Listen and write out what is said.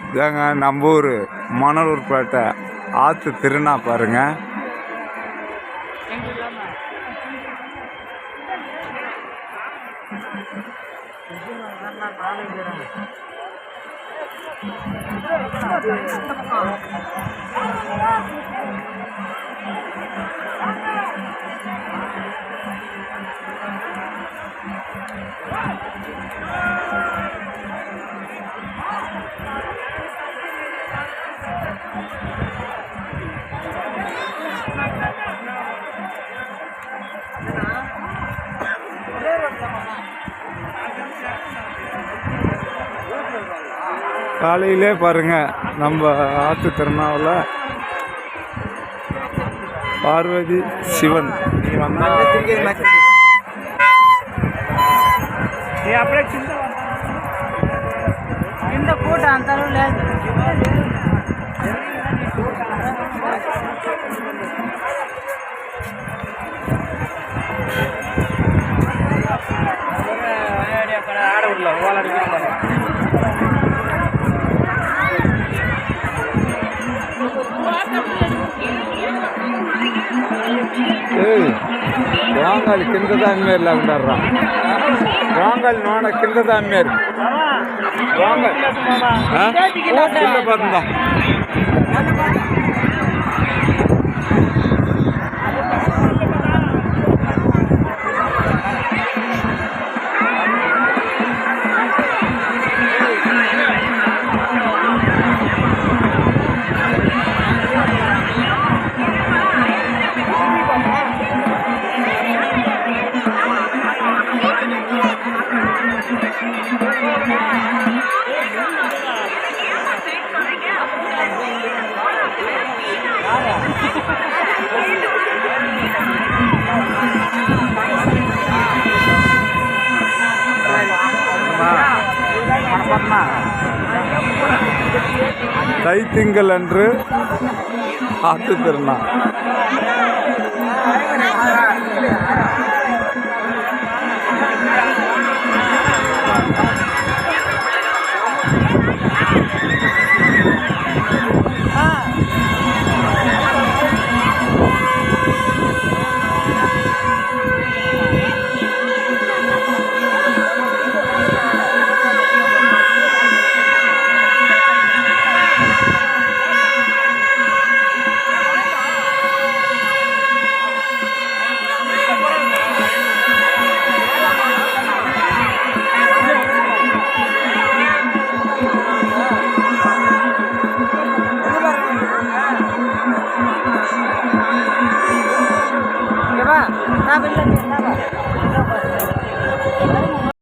இதாங்க நம்ம ஊர் மணலூர்பேட்டை ஆற்று திருநா பாருங்க. காலையிலே பாருங்க நம்ம ஆற்று திருநாவில் பார்வதி சிவன் కూట అంతలో లేదు. రాంగాలి కింద దాని మీద లాగుంటారా రాంగాలి నోడ కింద దాని మీద కింద పడుతుందా தைத்திங்கள் அன்று ஆற்று திருநா. Nah,